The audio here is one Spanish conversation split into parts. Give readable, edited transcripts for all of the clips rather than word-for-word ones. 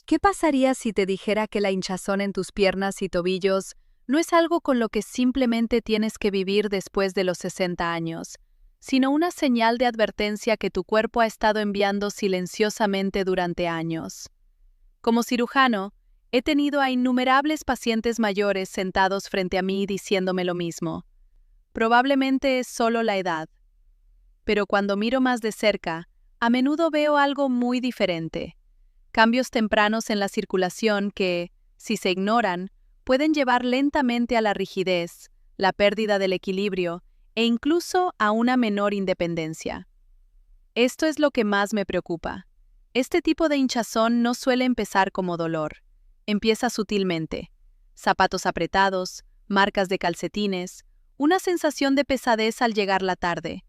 ¿Qué pasaría si te dijera que la hinchazón en tus piernas y tobillos no es algo con lo que simplemente tienes que vivir después de los 60 años, sino una señal de advertencia que tu cuerpo ha estado enviando silenciosamente durante años? Como cirujano, he tenido a innumerables pacientes mayores sentados frente a mí diciéndome lo mismo. Probablemente es solo la edad. Pero cuando miro más de cerca, a menudo veo algo muy diferente. Cambios tempranos en la circulación que, si se ignoran, pueden llevar lentamente a la rigidez, la pérdida del equilibrio e incluso a una menor independencia. Esto es lo que más me preocupa. Este tipo de hinchazón no suele empezar como dolor. Empieza sutilmente. Zapatos apretados, marcas de calcetines, una sensación de pesadez al llegar la tarde.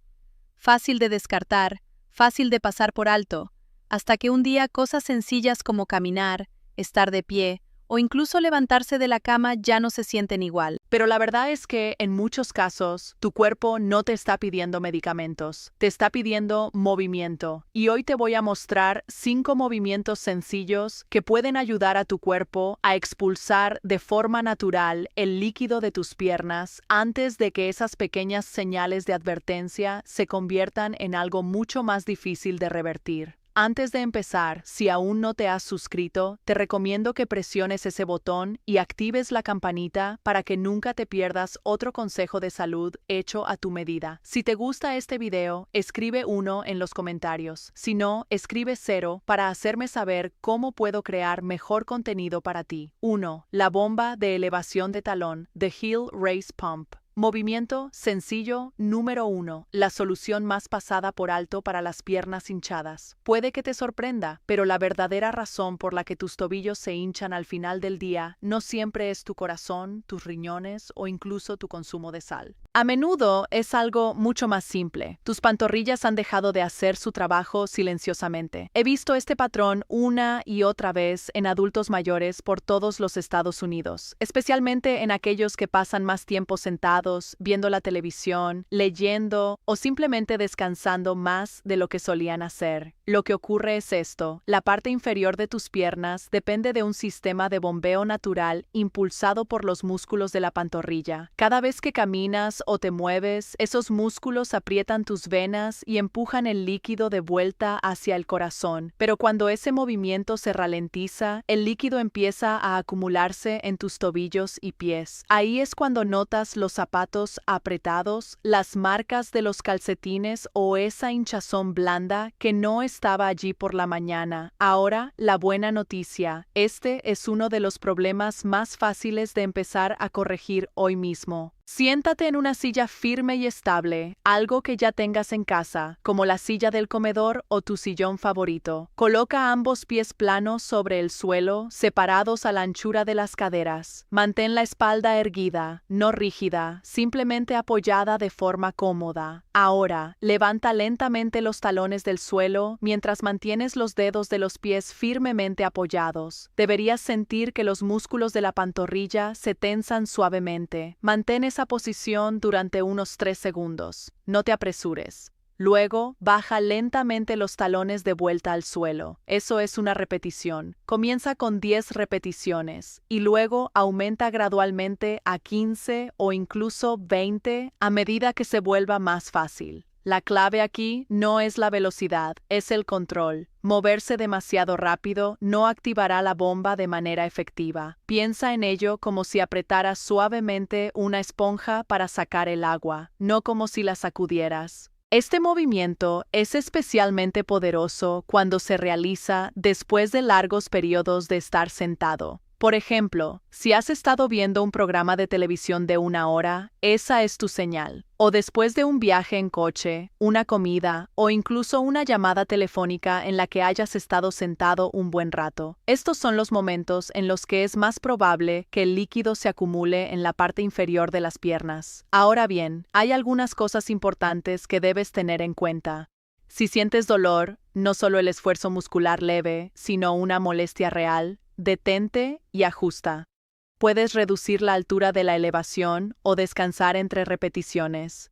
Fácil de descartar, fácil de pasar por alto, hasta que un día cosas sencillas como caminar, estar de pie o incluso levantarse de la cama ya no se sienten igual. Pero la verdad es que en muchos casos tu cuerpo no te está pidiendo medicamentos, te está pidiendo movimiento. Y hoy te voy a mostrar 5 movimientos sencillos que pueden ayudar a tu cuerpo a expulsar de forma natural el líquido de tus piernas antes de que esas pequeñas señales de advertencia se conviertan en algo mucho más difícil de revertir. Antes de empezar, si aún no te has suscrito, te recomiendo que presiones ese botón y actives la campanita para que nunca te pierdas otro consejo de salud hecho a tu medida. Si te gusta este video, escribe 1 en los comentarios. Si no, escribe 0 para hacerme saber cómo puedo crear mejor contenido para ti. 1. La bomba de elevación de talón, The Heel Raise Pump. Movimiento sencillo número 1, la solución más pasada por alto para las piernas hinchadas. Puede que te sorprenda, pero la verdadera razón por la que tus tobillos se hinchan al final del día no siempre es tu corazón, tus riñones o incluso tu consumo de sal. A menudo es algo mucho más simple. Tus pantorrillas han dejado de hacer su trabajo silenciosamente. He visto este patrón una y otra vez en adultos mayores por todos los Estados Unidos, especialmente en aquellos que pasan más tiempo sentados, viendo la televisión, leyendo o simplemente descansando más de lo que solían hacer. Lo que ocurre es esto: la parte inferior de tus piernas depende de un sistema de bombeo natural impulsado por los músculos de la pantorrilla. Cada vez que caminas o te mueves, esos músculos aprietan tus venas y empujan el líquido de vuelta hacia el corazón. Pero cuando ese movimiento se ralentiza, el líquido empieza a acumularse en tus tobillos y pies. Ahí es cuando notas los zapatos apretados, las marcas de los calcetines o esa hinchazón blanda que no estaba allí por la mañana. Ahora, la buena noticia: este es uno de los problemas más fáciles de empezar a corregir hoy mismo. Siéntate en una silla firme y estable, algo que ya tengas en casa, como la silla del comedor o tu sillón favorito. Coloca ambos pies planos sobre el suelo, separados a la anchura de las caderas. Mantén la espalda erguida, no rígida, simplemente apoyada de forma cómoda. Ahora, levanta lentamente los talones del suelo mientras mantienes los dedos de los pies firmemente apoyados. Deberías sentir que los músculos de la pantorrilla se tensan suavemente. Mantén esa posición durante unos 3 segundos. No te apresures. Luego, baja lentamente los talones de vuelta al suelo. Eso es una repetición. Comienza con 10 repeticiones y luego aumenta gradualmente a 15 o incluso 20 a medida que se vuelva más fácil. La clave aquí no es la velocidad, es el control. Moverse demasiado rápido no activará la bomba de manera efectiva. Piensa en ello como si apretaras suavemente una esponja para sacar el agua, no como si la sacudieras. Este movimiento es especialmente poderoso cuando se realiza después de largos periodos de estar sentado. Por ejemplo, si has estado viendo un programa de televisión de 1 hora, esa es tu señal. O después de un viaje en coche, una comida o incluso una llamada telefónica en la que hayas estado sentado un buen rato. Estos son los momentos en los que es más probable que el líquido se acumule en la parte inferior de las piernas. Ahora bien, hay algunas cosas importantes que debes tener en cuenta. Si sientes dolor, no solo el esfuerzo muscular leve, sino una molestia real, detente y ajusta. Puedes reducir la altura de la elevación o descansar entre repeticiones.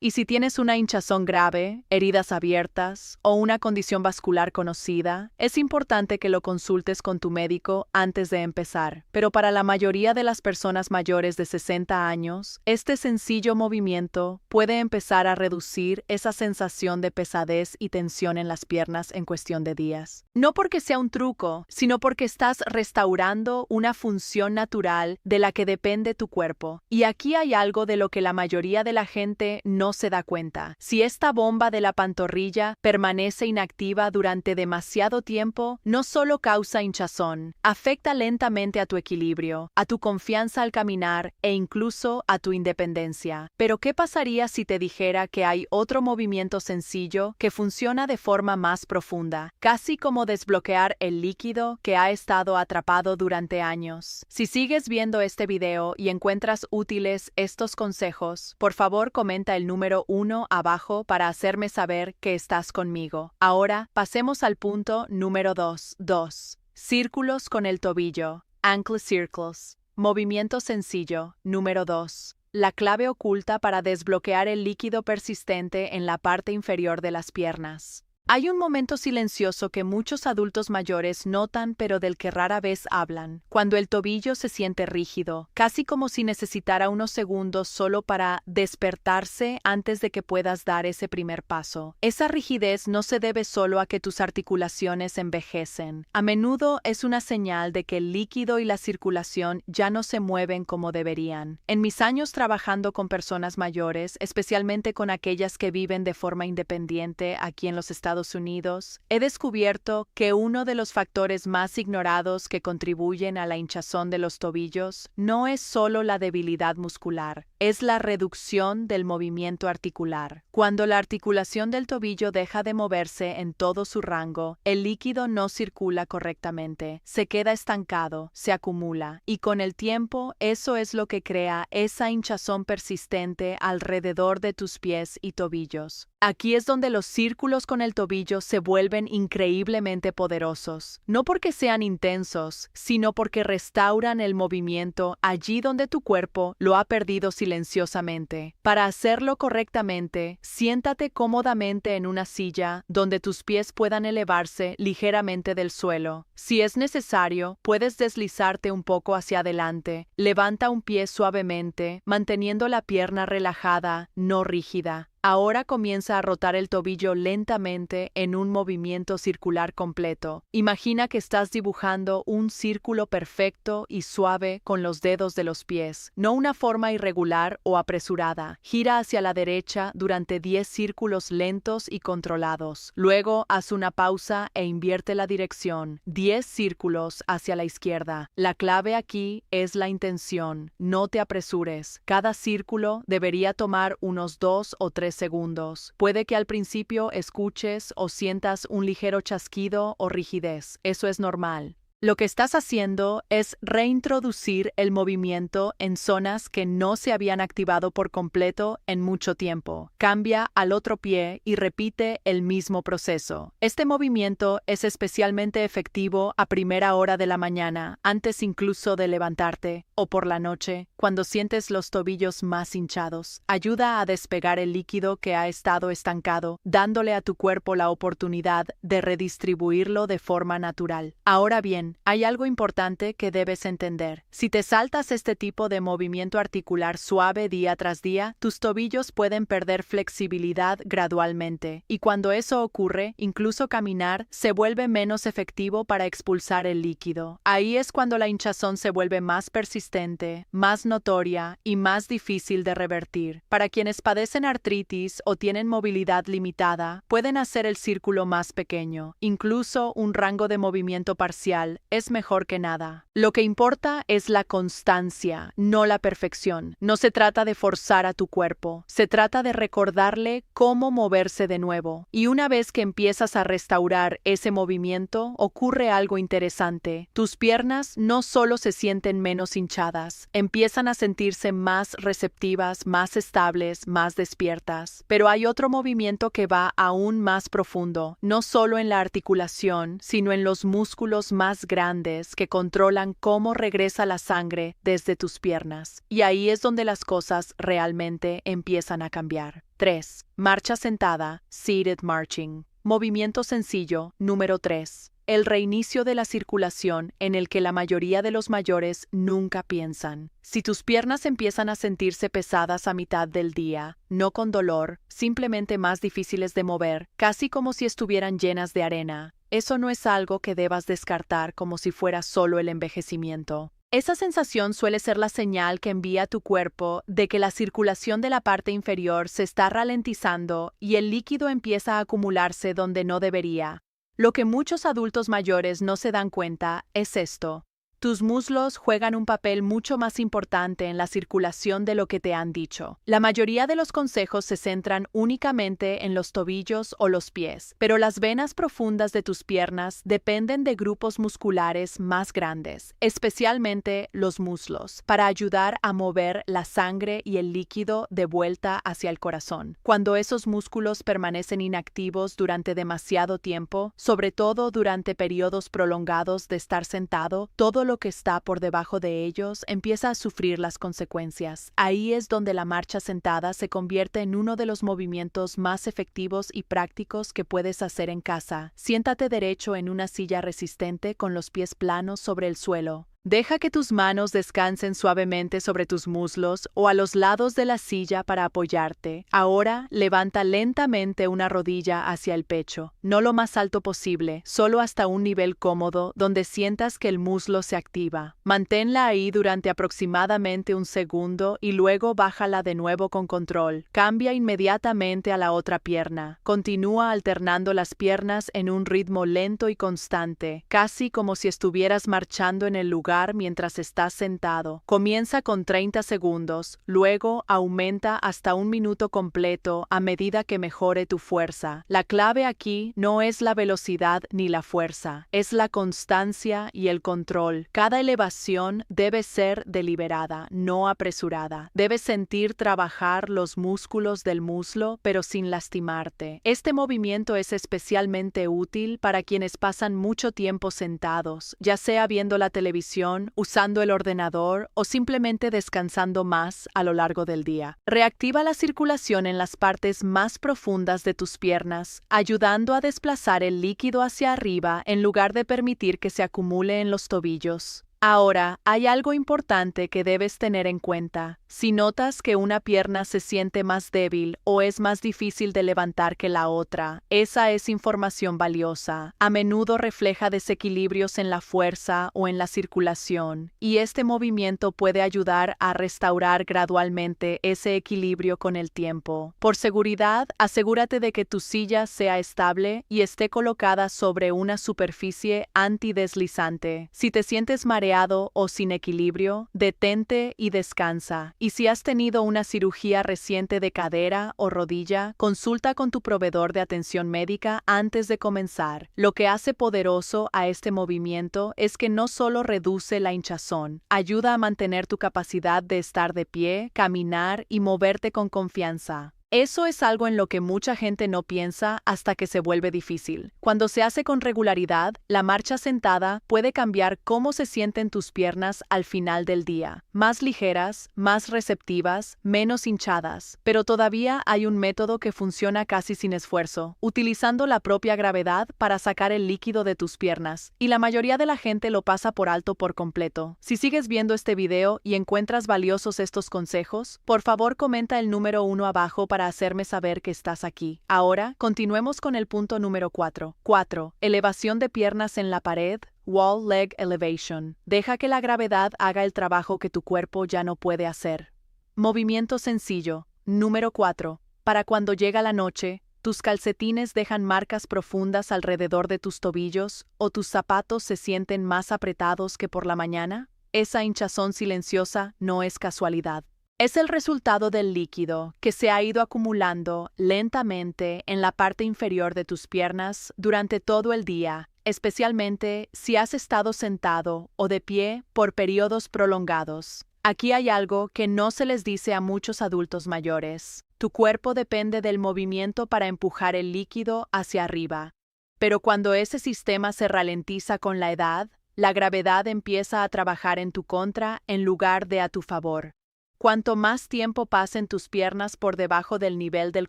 Y si tienes una hinchazón grave, heridas abiertas o una condición vascular conocida, es importante que lo consultes con tu médico antes de empezar. Pero para la mayoría de las personas mayores de 60 años, este sencillo movimiento puede empezar a reducir esa sensación de pesadez y tensión en las piernas en cuestión de días. No porque sea un truco, sino porque estás restaurando una función natural de la que depende tu cuerpo. Y aquí hay algo de lo que la mayoría de la gente no se da cuenta. Si esta bomba de la pantorrilla permanece inactiva durante demasiado tiempo, no solo causa hinchazón, afecta lentamente a tu equilibrio, a tu confianza al caminar e incluso a tu independencia. Pero ¿qué pasaría si te dijera que hay otro movimiento sencillo que funciona de forma más profunda, casi como desbloquear el líquido que ha estado atrapado durante años? Si sigues viendo este video y encuentras útiles estos consejos, por favor comenta el número 1 abajo para hacerme saber que estás conmigo. Ahora pasemos al punto número 2. Círculos con el tobillo. Ankle circles. Movimiento sencillo. Número 2. La clave oculta para desbloquear el líquido persistente en la parte inferior de las piernas. Hay un momento silencioso que muchos adultos mayores notan pero del que rara vez hablan, cuando el tobillo se siente rígido, casi como si necesitara unos segundos solo para despertarse antes de que puedas dar ese primer paso. Esa rigidez no se debe solo a que tus articulaciones envejecen. A menudo es una señal de que el líquido y la circulación ya no se mueven como deberían. En mis años trabajando con personas mayores, especialmente con aquellas que viven de forma independiente aquí en los Estados Unidos, he descubierto que uno de los factores más ignorados que contribuyen a la hinchazón de los tobillos no es solo la debilidad muscular, es la reducción del movimiento articular. Cuando la articulación del tobillo deja de moverse en todo su rango, el líquido no circula correctamente, se queda estancado, se acumula, y con el tiempo eso es lo que crea esa hinchazón persistente alrededor de tus pies y tobillos. Aquí es donde los círculos con el tobillo se vuelven increíblemente poderosos, no porque sean intensos, sino porque restauran el movimiento allí donde tu cuerpo lo ha perdido silenciosamente. Para hacerlo correctamente, siéntate cómodamente en una silla donde tus pies puedan elevarse ligeramente del suelo. Si es necesario, puedes deslizarte un poco hacia adelante. Levanta un pie suavemente, manteniendo la pierna relajada, no rígida. Ahora comienza a rotar el tobillo lentamente en un movimiento circular completo. Imagina que estás dibujando un círculo perfecto y suave con los dedos de los pies, no una forma irregular o apresurada. Gira hacia la derecha durante 10 círculos lentos y controlados. Luego haz una pausa e invierte la dirección. 10 círculos hacia la izquierda. La clave aquí es la intención. No te apresures. Cada círculo debería tomar unos 2 o 3 segundos. Puede que al principio escuches o sientas un ligero chasquido o rigidez. Eso es normal. Lo que estás haciendo es reintroducir el movimiento en zonas que no se habían activado por completo en mucho tiempo. Cambia al otro pie y repite el mismo proceso. Este movimiento es especialmente efectivo a primera hora de la mañana, antes incluso de levantarte, o por la noche, cuando sientes los tobillos más hinchados. Ayuda a despegar el líquido que ha estado estancado, dándole a tu cuerpo la oportunidad de redistribuirlo de forma natural. Ahora bien, hay algo importante que debes entender. Si te saltas este tipo de movimiento articular suave día tras día, tus tobillos pueden perder flexibilidad gradualmente, y cuando eso ocurre, incluso caminar se vuelve menos efectivo para expulsar el líquido. Ahí es cuando la hinchazón se vuelve más persistente, más notoria y más difícil de revertir. Para quienes padecen artritis o tienen movilidad limitada, pueden hacer el círculo más pequeño. Incluso un rango de movimiento parcial es mejor que nada. Lo que importa es la constancia, no la perfección. No se trata de forzar a tu cuerpo, se trata de recordarle cómo moverse de nuevo. Y una vez que empiezas a restaurar ese movimiento, ocurre algo interesante. Tus piernas no solo se sienten menos hinchadas, empiezan a sentirse más receptivas, más estables, más despiertas. Pero hay otro movimiento que va aún más profundo, no solo en la articulación, sino en los músculos más grandes que controlan cómo regresa la sangre desde tus piernas. Y ahí es donde las cosas realmente empiezan a cambiar. 3. Marcha sentada, seated marching. Movimiento sencillo, número 3. El reinicio de la circulación en el que la mayoría de los mayores nunca piensan. Si tus piernas empiezan a sentirse pesadas a mitad del día, no con dolor, simplemente más difíciles de mover, casi como si estuvieran llenas de arena, eso no es algo que debas descartar como si fuera solo el envejecimiento. Esa sensación suele ser la señal que envía a tu cuerpo de que la circulación de la parte inferior se está ralentizando y el líquido empieza a acumularse donde no debería. Lo que muchos adultos mayores no se dan cuenta es esto. Tus muslos juegan un papel mucho más importante en la circulación de lo que te han dicho. La mayoría de los consejos se centran únicamente en los tobillos o los pies, pero las venas profundas de tus piernas dependen de grupos musculares más grandes, especialmente los muslos, para ayudar a mover la sangre y el líquido de vuelta hacia el corazón. Cuando esos músculos permanecen inactivos durante demasiado tiempo, sobre todo durante periodos prolongados de estar sentado, todo lo que está por debajo de ellos empieza a sufrir las consecuencias. Ahí es donde la marcha sentada se convierte en uno de los movimientos más efectivos y prácticos que puedes hacer en casa. Siéntate derecho en una silla resistente con los pies planos sobre el suelo. Deja que tus manos descansen suavemente sobre tus muslos o a los lados de la silla para apoyarte. Ahora, levanta lentamente una rodilla hacia el pecho, no lo más alto posible, solo hasta un nivel cómodo donde sientas que el muslo se activa. Manténla ahí durante aproximadamente un segundo y luego bájala de nuevo con control. Cambia inmediatamente a la otra pierna. Continúa alternando las piernas en un ritmo lento y constante, casi como si estuvieras marchando en el lugar mientras estás sentado. Comienza con 30 segundos, luego aumenta hasta un minuto completo a medida que mejore tu fuerza. La clave aquí no es la velocidad ni la fuerza, es la constancia y el control. Cada elevación debe ser deliberada, no apresurada. Debes sentir trabajar los músculos del muslo, pero sin lastimarte. Este movimiento es especialmente útil para quienes pasan mucho tiempo sentados, ya sea viendo la televisión, usando el ordenador o simplemente descansando más a lo largo del día. Reactiva la circulación en las partes más profundas de tus piernas, ayudando a desplazar el líquido hacia arriba en lugar de permitir que se acumule en los tobillos. Ahora, hay algo importante que debes tener en cuenta. Si notas que una pierna se siente más débil o es más difícil de levantar que la otra, esa es información valiosa. A menudo refleja desequilibrios en la fuerza o en la circulación, y este movimiento puede ayudar a restaurar gradualmente ese equilibrio con el tiempo. Por seguridad, asegúrate de que tu silla sea estable y esté colocada sobre una superficie antideslizante. Si te sientes mareado o sin equilibrio, detente y descansa. Y si has tenido una cirugía reciente de cadera o rodilla, consulta con tu proveedor de atención médica antes de comenzar. Lo que hace poderoso a este movimiento es que no solo reduce la hinchazón, ayuda a mantener tu capacidad de estar de pie, caminar y moverte con confianza. Eso es algo en lo que mucha gente no piensa hasta que se vuelve difícil. Cuando se hace con regularidad, la marcha sentada puede cambiar cómo se sienten tus piernas al final del día. Más ligeras, más receptivas, menos hinchadas. Pero todavía hay un método que funciona casi sin esfuerzo, utilizando la propia gravedad para sacar el líquido de tus piernas. Y la mayoría de la gente lo pasa por alto por completo. Si sigues viendo este video y encuentras valiosos estos consejos, por favor comenta el número 1 abajo para hacerme saber que estás aquí. Ahora, continuemos con el punto número 4. 4. Elevación de piernas en la pared. Wall leg elevation. Deja que la gravedad haga el trabajo que tu cuerpo ya no puede hacer. Movimiento sencillo. Número 4. Para cuando llega la noche, tus calcetines dejan marcas profundas alrededor de tus tobillos o tus zapatos se sienten más apretados que por la mañana. Esa hinchazón silenciosa no es casualidad. Es el resultado del líquido que se ha ido acumulando lentamente en la parte inferior de tus piernas durante todo el día, especialmente si has estado sentado o de pie por periodos prolongados. Aquí hay algo que no se les dice a muchos adultos mayores. Tu cuerpo depende del movimiento para empujar el líquido hacia arriba. Pero cuando ese sistema se ralentiza con la edad, la gravedad empieza a trabajar en tu contra en lugar de a tu favor. Cuanto más tiempo pasen tus piernas por debajo del nivel del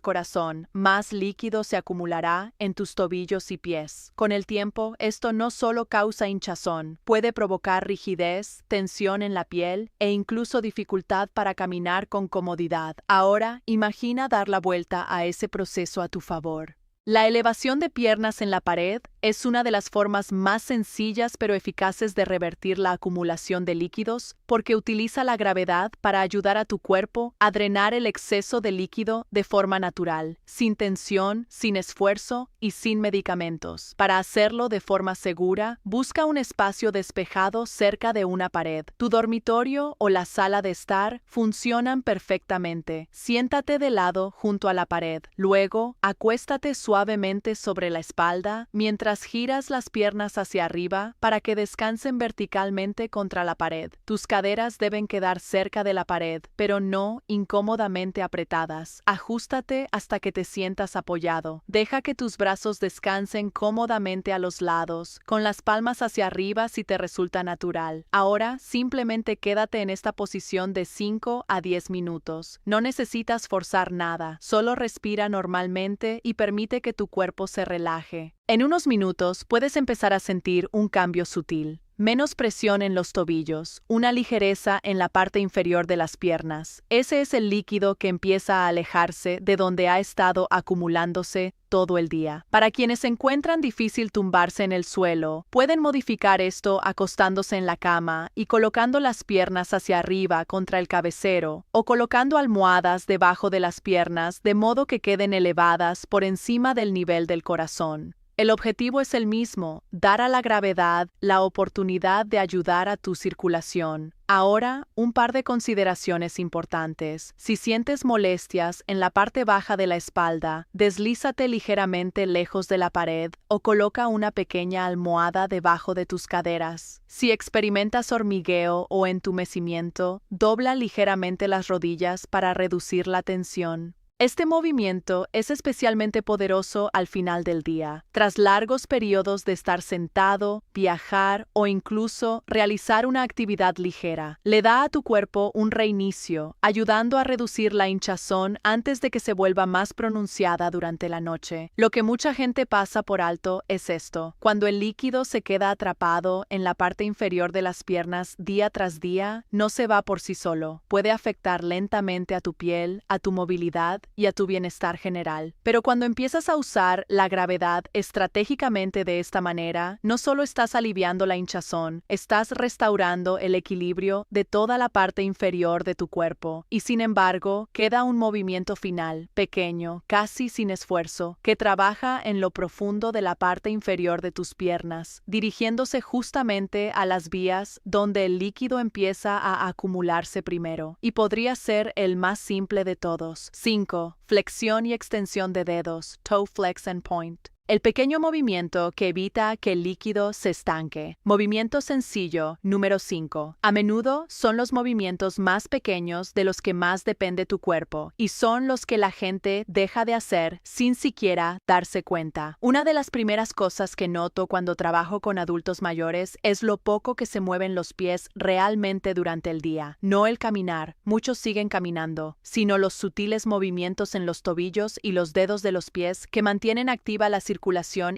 corazón, más líquido se acumulará en tus tobillos y pies. Con el tiempo, esto no solo causa hinchazón, puede provocar rigidez, tensión en la piel e incluso dificultad para caminar con comodidad. Ahora, imagina dar la vuelta a ese proceso a tu favor. La elevación de piernas en la pared es una de las formas más sencillas pero eficaces de revertir la acumulación de líquidos porque utiliza la gravedad para ayudar a tu cuerpo a drenar el exceso de líquido de forma natural, sin tensión, sin esfuerzo y sin medicamentos. Para hacerlo de forma segura, busca un espacio despejado cerca de una pared. Tu dormitorio o la sala de estar funcionan perfectamente. Siéntate de lado junto a la pared. Luego, acuéstate suavemente sobre la espalda mientras giras las piernas hacia arriba para que descansen verticalmente contra la pared. Tus caderas deben quedar cerca de la pared, pero no incómodamente apretadas. Ajústate hasta que te sientas apoyado. Deja que tus brazos descansen cómodamente a los lados, con las palmas hacia arriba si te resulta natural. Ahora, simplemente quédate en esta posición de 5 a 10 minutos. No necesitas forzar nada, solo respira normalmente y permite que tu cuerpo se relaje. En unos minutos puedes empezar a sentir un cambio sutil. Menos presión en los tobillos, una ligereza en la parte inferior de las piernas. Ese es el líquido que empieza a alejarse de donde ha estado acumulándose todo el día. Para quienes encuentran difícil tumbarse en el suelo, pueden modificar esto acostándose en la cama y colocando las piernas hacia arriba contra el cabecero o colocando almohadas debajo de las piernas de modo que queden elevadas por encima del nivel del corazón. El objetivo es el mismo, dar a la gravedad la oportunidad de ayudar a tu circulación. Ahora, un par de consideraciones importantes. Si sientes molestias en la parte baja de la espalda, deslízate ligeramente lejos de la pared o coloca una pequeña almohada debajo de tus caderas. Si experimentas hormigueo o entumecimiento, dobla ligeramente las rodillas para reducir la tensión. Este movimiento es especialmente poderoso al final del día, tras largos periodos de estar sentado, viajar o incluso realizar una actividad ligera. Le da a tu cuerpo un reinicio, ayudando a reducir la hinchazón antes de que se vuelva más pronunciada durante la noche. Lo que mucha gente pasa por alto es esto: cuando el líquido se queda atrapado en la parte inferior de las piernas día tras día, no se va por sí solo. Puede afectar lentamente a tu piel, a tu movilidad y a tu bienestar general. Pero cuando empiezas a usar la gravedad estratégicamente de esta manera, no solo estás aliviando la hinchazón, estás restaurando el equilibrio de toda la parte inferior de tu cuerpo. Y sin embargo, queda un movimiento final, pequeño, casi sin esfuerzo, que trabaja en lo profundo de la parte inferior de tus piernas, dirigiéndose justamente a las vías donde el líquido empieza a acumularse primero. Y podría ser el más simple de todos. 5. Flexión y extensión de dedos, toe flex and point. El pequeño movimiento que evita que el líquido se estanque. Movimiento sencillo, número 5. A menudo son los movimientos más pequeños de los que más depende tu cuerpo y son los que la gente deja de hacer sin siquiera darse cuenta. Una de las primeras cosas que noto cuando trabajo con adultos mayores es lo poco que se mueven los pies realmente durante el día. No el caminar, muchos siguen caminando, sino los sutiles movimientos en los tobillos y los dedos de los pies que mantienen activa la circulación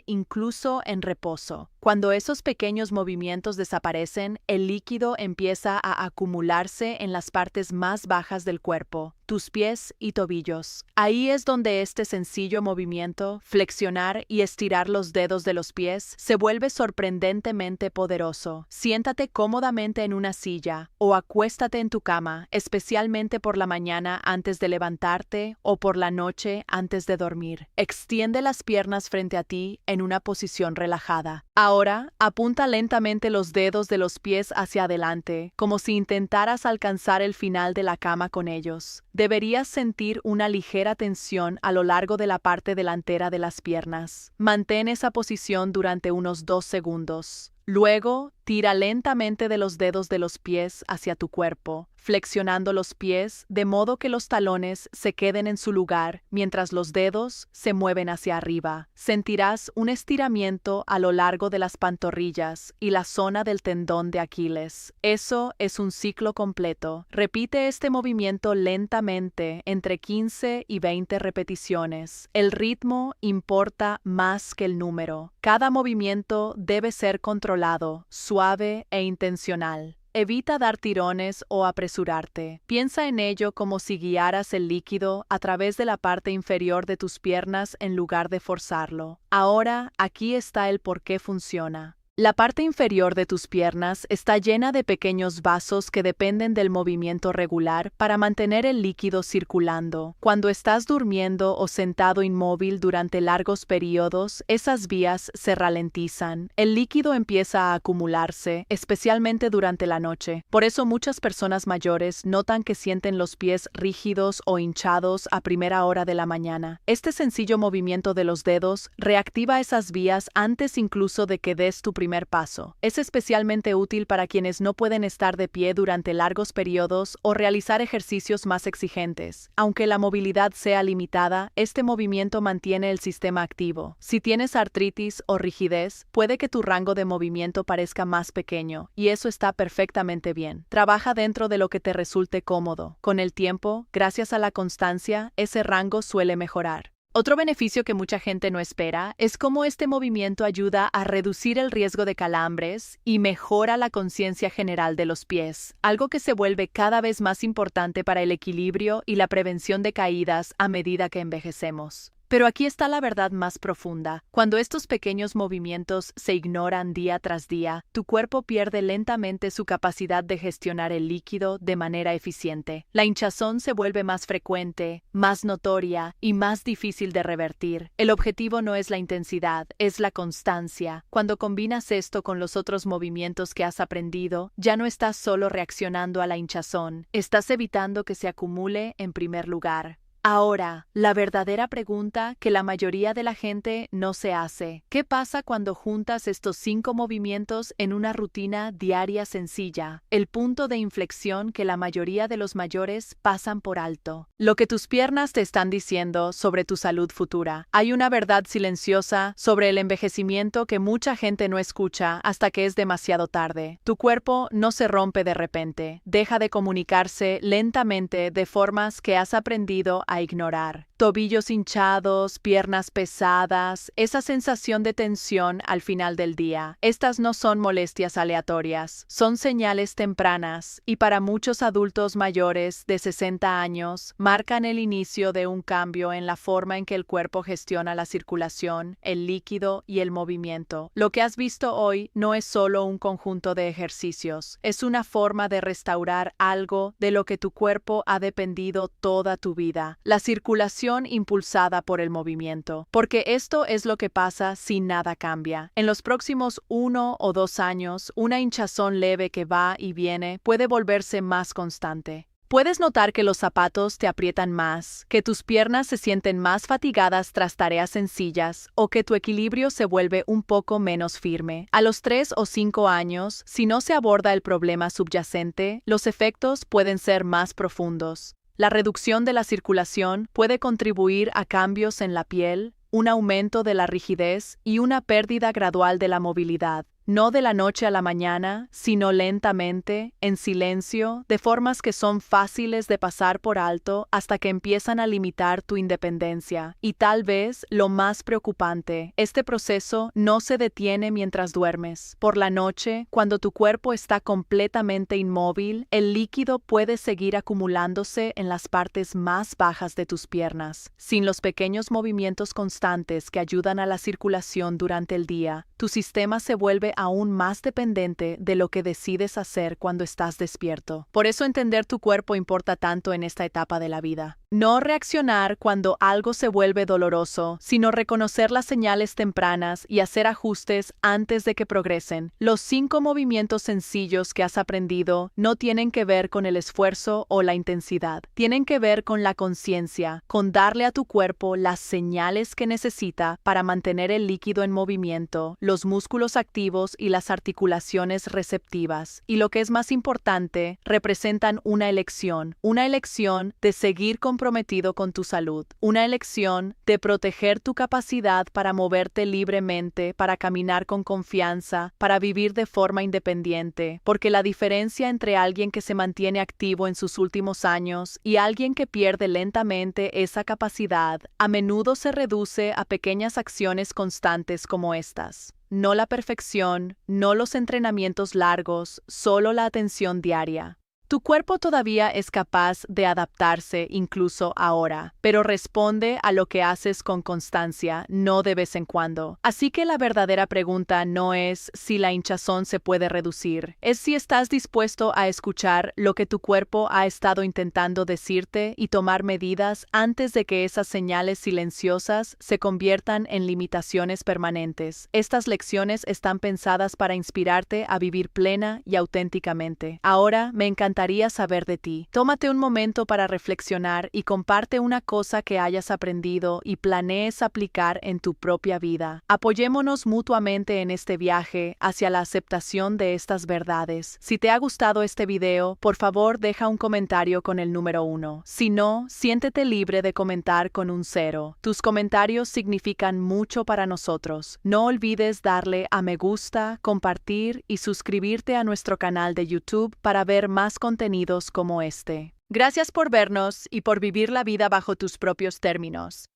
incluso en reposo. Cuando esos pequeños movimientos desaparecen, el líquido empieza a acumularse en las partes más bajas del cuerpo, tus pies y tobillos. Ahí es donde este sencillo movimiento, flexionar y estirar los dedos de los pies, se vuelve sorprendentemente poderoso. Siéntate cómodamente en una silla o acuéstate en tu cama, especialmente por la mañana antes de levantarte o por la noche antes de dormir. Extiende las piernas frente a ti en una posición relajada. Ahora, apunta lentamente los dedos de los pies hacia adelante, como si intentaras alcanzar el final de la cama con ellos. Deberías sentir una ligera tensión a lo largo de la parte delantera de las piernas. Mantén esa posición durante unos 2 segundos. Luego, Tira lentamente de los dedos de los pies hacia tu cuerpo, flexionando los pies de modo que los talones se queden en su lugar mientras los dedos se mueven hacia arriba. Sentirás un estiramiento a lo largo de las pantorrillas y la zona del tendón de Aquiles. Eso es un ciclo completo. Repite este movimiento lentamente entre 15 y 20 repeticiones. El ritmo importa más que el número. Cada movimiento debe ser controlado, suave e intencional. Evita dar tirones o apresurarte. Piensa en ello como si guiaras el líquido a través de la parte inferior de tus piernas en lugar de forzarlo. Ahora, aquí está el por qué funciona. La parte inferior de tus piernas está llena de pequeños vasos que dependen del movimiento regular para mantener el líquido circulando. Cuando estás durmiendo o sentado inmóvil durante largos periodos, esas vías se ralentizan. El líquido empieza a acumularse, especialmente durante la noche. Por eso muchas personas mayores notan que sienten los pies rígidos o hinchados a primera hora de la mañana. Este sencillo movimiento de los dedos reactiva esas vías antes incluso de que des tu primer paso. Es especialmente útil para quienes no pueden estar de pie durante largos periodos o realizar ejercicios más exigentes. Aunque la movilidad sea limitada, este movimiento mantiene el sistema activo. Si tienes artritis o rigidez, puede que tu rango de movimiento parezca más pequeño, y eso está perfectamente bien. Trabaja dentro de lo que te resulte cómodo. Con el tiempo, gracias a la constancia, ese rango suele mejorar. Otro beneficio que mucha gente no espera es cómo este movimiento ayuda a reducir el riesgo de calambres y mejora la conciencia general de los pies, algo que se vuelve cada vez más importante para el equilibrio y la prevención de caídas a medida que envejecemos. Pero aquí está la verdad más profunda. Cuando estos pequeños movimientos se ignoran día tras día, tu cuerpo pierde lentamente su capacidad de gestionar el líquido de manera eficiente. La hinchazón se vuelve más frecuente, más notoria y más difícil de revertir. El objetivo no es la intensidad, es la constancia. Cuando combinas esto con los otros movimientos que has aprendido, ya no estás solo reaccionando a la hinchazón, estás evitando que se acumule en primer lugar. Ahora, la verdadera pregunta que la mayoría de la gente no se hace. ¿Qué pasa cuando juntas estos 5 movimientos en una rutina diaria sencilla? El punto de inflexión que la mayoría de los mayores pasan por alto. Lo que tus piernas te están diciendo sobre tu salud futura. Hay una verdad silenciosa sobre el envejecimiento que mucha gente no escucha hasta que es demasiado tarde. Tu cuerpo no se rompe de repente. Deja de comunicarse lentamente de formas que has aprendido a ignorar. Tobillos hinchados, piernas pesadas, esa sensación de tensión al final del día. Estas no son molestias aleatorias, son señales tempranas y para muchos adultos mayores de 60 años marcan el inicio de un cambio en la forma en que el cuerpo gestiona la circulación, el líquido y el movimiento. Lo que has visto hoy no es solo un conjunto de ejercicios, es una forma de restaurar algo de lo que tu cuerpo ha dependido toda tu vida. La circulación impulsada por el movimiento, porque esto es lo que pasa si nada cambia. En los próximos 1 o 2 años, una hinchazón leve que va y viene puede volverse más constante. Puedes notar que los zapatos te aprietan más, que tus piernas se sienten más fatigadas tras tareas sencillas o que tu equilibrio se vuelve un poco menos firme. A los 3 o 5 años, si no se aborda el problema subyacente, los efectos pueden ser más profundos. La reducción de la circulación puede contribuir a cambios en la piel, un aumento de la rigidez y una pérdida gradual de la movilidad. No de la noche a la mañana, sino lentamente, en silencio, de formas que son fáciles de pasar por alto hasta que empiezan a limitar tu independencia. Y tal vez, lo más preocupante, este proceso no se detiene mientras duermes. Por la noche, cuando tu cuerpo está completamente inmóvil, el líquido puede seguir acumulándose en las partes más bajas de tus piernas. Sin los pequeños movimientos constantes que ayudan a la circulación durante el día, tu sistema se vuelve aún más dependiente de lo que decides hacer cuando estás despierto. Por eso entender tu cuerpo importa tanto en esta etapa de la vida. No reaccionar cuando algo se vuelve doloroso, sino reconocer las señales tempranas y hacer ajustes antes de que progresen. Los 5 movimientos sencillos que has aprendido no tienen que ver con el esfuerzo o la intensidad. Tienen que ver con la conciencia, con darle a tu cuerpo las señales que necesita para mantener el líquido en movimiento, los músculos activos nervos y las articulaciones receptivas. Y lo que es más importante, representan una elección de seguir comprometido con tu salud, una elección de proteger tu capacidad para moverte libremente, para caminar con confianza, para vivir de forma independiente, porque la diferencia entre alguien que se mantiene activo en sus últimos años y alguien que pierde lentamente esa capacidad, a menudo se reduce a pequeñas acciones constantes como estas. No la perfección, no los entrenamientos largos, solo la atención diaria. Tu cuerpo todavía es capaz de adaptarse incluso ahora, pero responde a lo que haces con constancia, no de vez en cuando. Así que la verdadera pregunta no es si la hinchazón se puede reducir, es si estás dispuesto a escuchar lo que tu cuerpo ha estado intentando decirte y tomar medidas antes de que esas señales silenciosas se conviertan en limitaciones permanentes. Estas lecciones están pensadas para inspirarte a vivir plena y auténticamente. Ahora me encantaría saber de ti. Tómate un momento para reflexionar y comparte una cosa que hayas aprendido y planees aplicar en tu propia vida. Apoyémonos mutuamente en este viaje hacia la aceptación de estas verdades. Si te ha gustado este video, por favor deja un comentario con el número 1. Si no, siéntete libre de comentar con un 0. Tus comentarios significan mucho para nosotros. No olvides darle a me gusta, compartir y suscribirte a nuestro canal de YouTube para ver más contenidos como este. Gracias por vernos y por vivir la vida bajo tus propios términos.